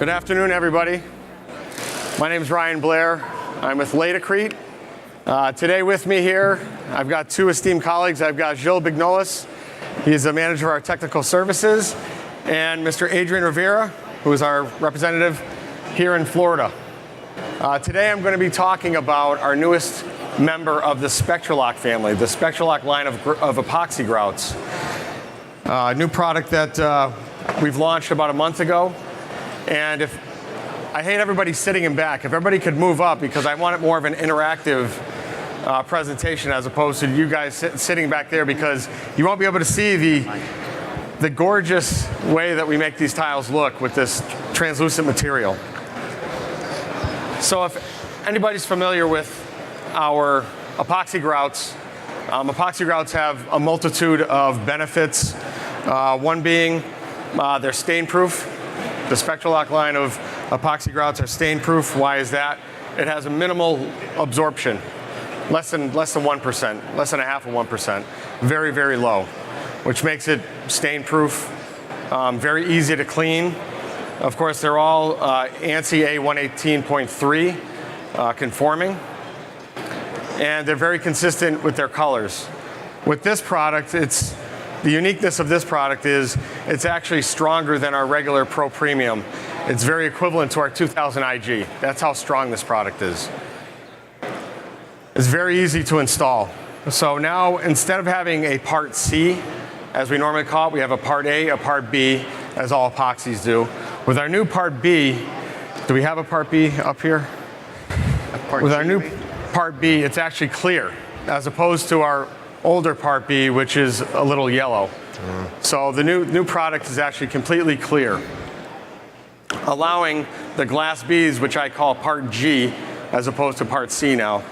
Good afternoon, everybody. My name is Ryan Blair. I'm with LATICRETE. Today with me here, I've got two esteemed colleagues. I've got Gilles Bignolis. He's the manager of our technical services, and Mr. Adrian Rivera, who is our representative here in Florida. Today I'm going to be talking about our newest member of the SPECTRALOCK family, the SPECTRALOCK line of epoxy grouts. A new product that we've launched about a month ago. And I hate everybody sitting in back. If everybody could move up, because I want it more of an interactive presentation as opposed to you guys sitting back there, because you won't be able to see the gorgeous way that we make these tiles look with this translucent material. So if anybody's familiar with our epoxy grouts have a multitude of benefits. One being they're stain proof. The SPECTRALOCK line of epoxy grouts are stain proof. Why is that? It has a minimal absorption, less than 1%, less than a half of 1%, very, very low, which makes it stain proof, very easy to clean. Of course, they're all ANSI A118.3 conforming, and they're very consistent with their colors. With this product, the uniqueness of this product is it's actually stronger than our regular Pro Premium. It's very equivalent to our 2000 IG. That's how strong this product is. It's very easy to install. So now, instead of having a Part C, as we normally call it, we have a Part A, a Part B, as all epoxies do. With our new Part B, do we have a Part B up here? With our new Part B, it's actually clear, as opposed to our older Part B, which is a little yellow. So the new product is actually completely clear, allowing the glass beads, which I call Part G, as opposed to Part C now,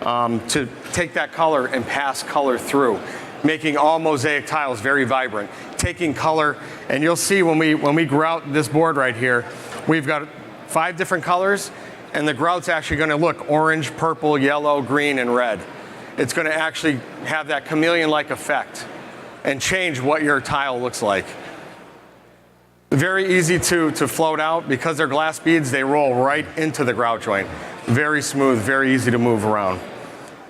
to take that color and pass color through, making all mosaic tiles very vibrant, taking color. And you'll see when we grout this board right here, we've got 5 different colors, and the grout's actually going to look orange, purple, yellow, green, and red. It's going to actually have that chameleon-like effect and change what your tile looks like. Very easy to float out. Because they're glass beads, they roll right into the grout joint. Very smooth, very easy to move around,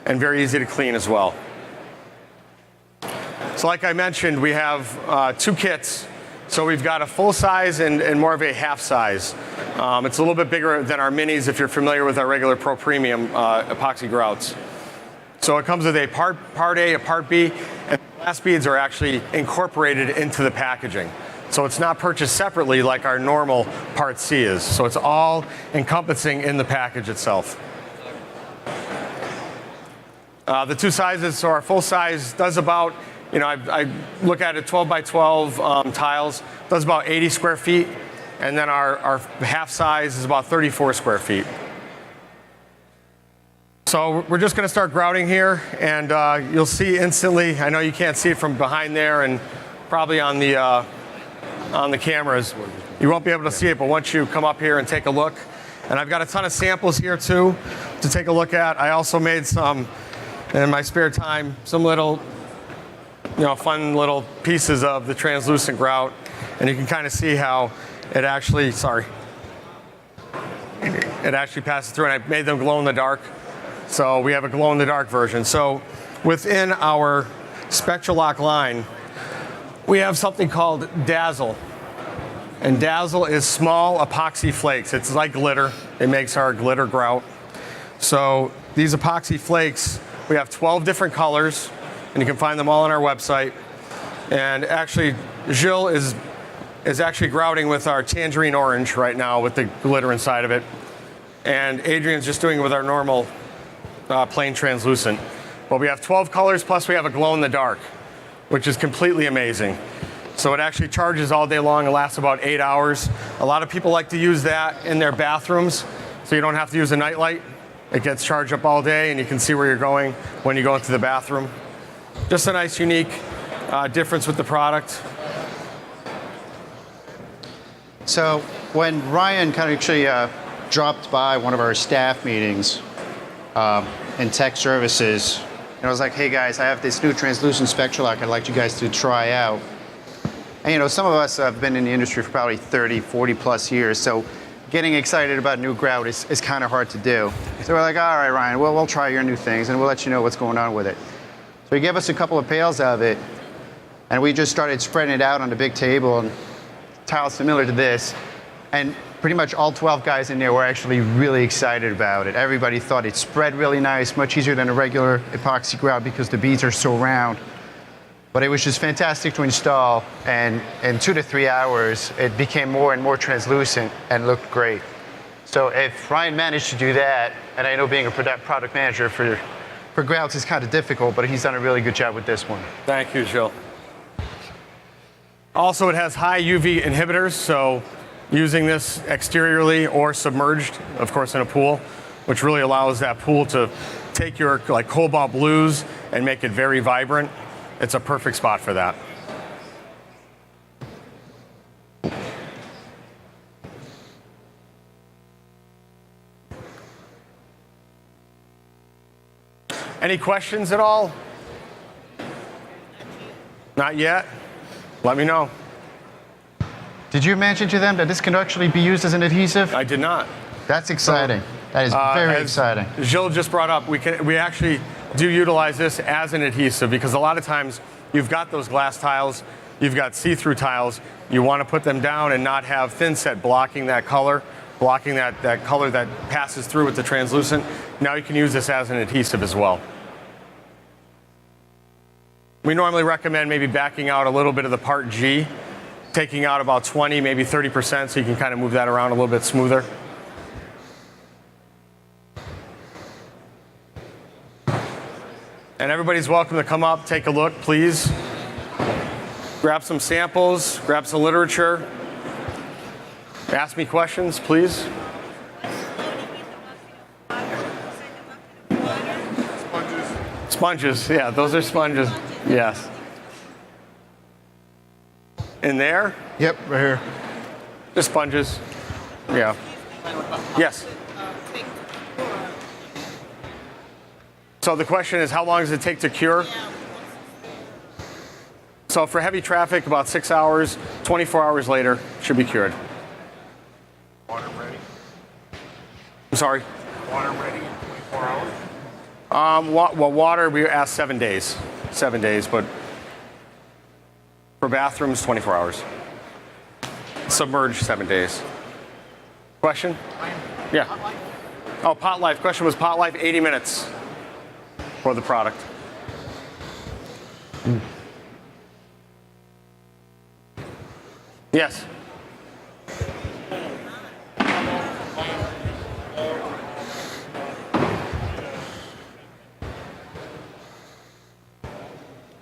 and very easy to clean as well. So like I mentioned, we have 2 kits. So we've got a full size and more of a half size. It's a little bit bigger than our minis if you're familiar with our regular Pro Premium epoxy grouts. So it comes with a Part A, a Part B, and the glass beads are actually incorporated into the packaging. So it's not purchased separately like our normal Part C is. So it's all encompassing in the package itself. The 2 sizes, so our full size does about, I look at it 12 by 12 tiles, does about 80 square feet. And then our half size is about 34 square feet. So we're just going to start grouting here, and you'll see instantly. I know you can't see it from behind there, and probably on the cameras, you won't be able to see it. But once you come up here and take a look, and I've got a ton of samples here too to take a look at. I also made some in my spare time, some little, fun little pieces of the translucent grout, and you can kind of see how it actually, it actually passes through, and I made them glow in the dark. So we have a glow-in-the-dark version. So within our SPECTRALOCK line, we have something called Dazzle. And Dazzle is small epoxy flakes. It's like glitter. It makes our glitter grout. So these epoxy flakes, we have 12 different colors, and you can find them all on our website. And actually, Gilles is actually grouting with our tangerine orange right now with the glitter inside of it. And Adrian's just doing it with our normal plain translucent. But we have 12 colors, plus we have a glow-in-the-dark, which is completely amazing. So it actually charges all day long. It lasts about 8 hours. A lot of people like to use that in their bathrooms, so you don't have to use a nightlight. It gets charged up all day, and you can see where you're going when you go into the bathroom. Just a nice, unique difference with the product. So when Ryan kind of actually dropped by one of our staff meetings in tech services, and I was like, hey guys, I have this new translucent SPECTRALOCK I'd like you guys to try out. And some of us have been in the industry for probably 30, 40 plus years, so getting excited about new grout is kind of hard to do. So we're like, all right, Ryan, well, we'll try your new things and we'll let you know what's going on with it. So he gave us a couple of pails of it, and we just started spreading it out on the big table, and tiles similar to this. And pretty much all 12 guys in there were actually really excited about it. Everybody thought it spread really nice, much easier than a regular epoxy grout because the beads are so round. But it was just fantastic to install, and in 2 to 3 hours, it became more and more translucent and looked great. So if Ryan managed to do that, and I know being a product manager for grouts is kind of difficult, but he's done a really good job with this one. Thank you, Jill. Also, it has high UV inhibitors, so using this exteriorly or submerged, of course, in a pool, which really allows that pool to take your like cobalt blues and make it very vibrant. It's a perfect spot for that. Any questions at all? Not yet? Let me know. Did you mention to them that this can actually be used as an adhesive? I did not. That's exciting. That is very exciting. Jill just brought up, we actually do utilize this as an adhesive because a lot of times you've got those glass tiles, you've got see-through tiles, you want to put them down and not have thin set blocking that color, blocking that color that passes through with the translucent. Now you can use this as an adhesive as well. We normally recommend maybe backing out a little bit of the part G, taking out about 20, maybe 30%, so you can kind of move that around a little bit smoother. And everybody's welcome to come up, take a look, please. Grab some samples, grab some literature. Ask me questions, please. Sponges, yeah, those are sponges. Yes. In there? Yep, right here. Just sponges. Yeah. Yes. So the question is, how long does it take to cure? So for heavy traffic, about 6 hours, 24 hours later, should be cured. Water ready? I'm sorry? Water ready in 24 hours? Well, water, we ask 7 days. 7 days, but for bathrooms, 24 hours. Submerged, 7 days. Question? Yeah. Oh, pot life. Question was pot life, 80 minutes for the product. Yes.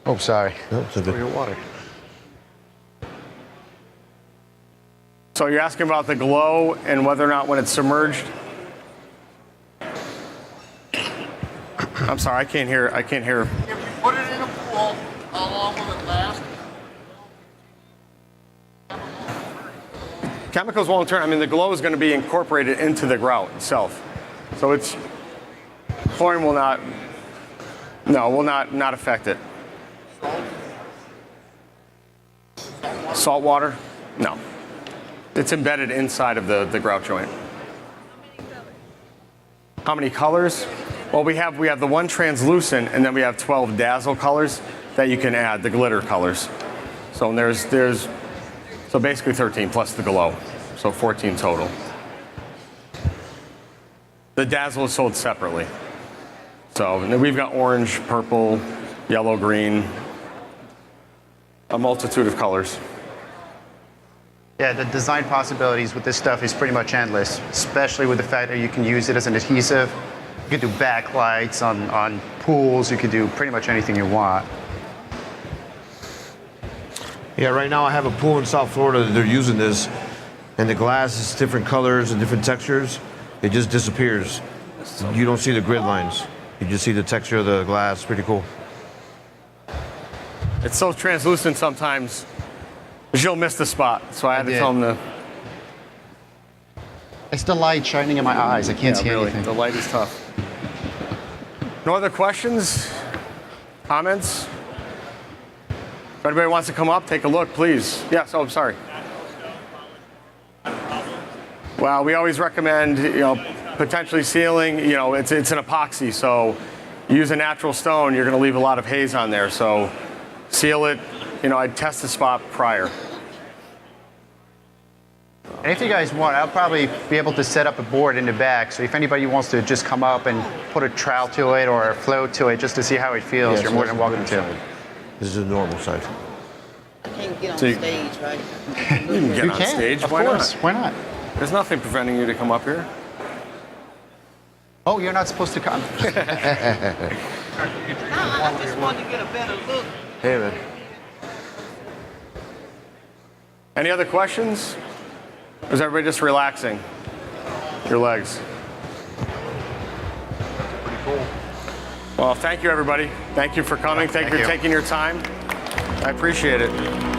Oh, sorry. That's a For good. your water. So you're asking about the glow and whether or not when it's submerged? I'm sorry, I can't hear. If you put it in a pool, how long will it last? Chemicals won't turn. I mean, the glow is going to be incorporated into the grout itself. So it's, chlorine will not, no, will not affect it. Salt water? No. It's embedded inside of the grout joint. How many colors? Well, we have the one translucent, and then we have 12 dazzle colors that you can add, the glitter colors. So there's so basically 13 plus the glow, so 14 total. The dazzle is sold separately. So and then we've got orange, purple, yellow, green, a multitude of colors. Yeah, the design possibilities with this stuff is pretty much endless, especially with the fact that you can use it as an adhesive. You can do backlights on pools. You can do pretty much anything you want. Yeah, right now I have a pool in South Florida that they're using this, and the glass is different colors and different textures. It just disappears. You don't see the grid lines. You just see the texture of the glass. Pretty cool. It's so translucent sometimes, Jill missed the spot, so I had to tell him to. It's the light shining in my eyes. I can't see really, anything. the light is tough. No other questions? Comments? If anybody wants to come up, take a look, please. Yes, oh, I'm sorry. Well, we always recommend, potentially sealing. It's an epoxy, so you use a natural stone, you're going to leave a lot of haze on there. So seal it. I'd test the spot prior. And if you guys want, I'll probably be able to set up a board in the back. So if anybody wants to just come up and put a trowel to it or a float to it just to see how it feels, Yeah, you're so more that's than welcome the good to. side. This is the normal side. I can't get on So you- stage, right? You can get You on can, stage. of Why course. not? Why not? There's nothing preventing you to come up here. Oh, you're not supposed to come. I just wanted to get a better look. Hey, man. Any other questions? Or is everybody just relaxing your legs? Pretty cool. Well, thank you, everybody. Thank you for coming. Thank you for you. taking your time. I appreciate it.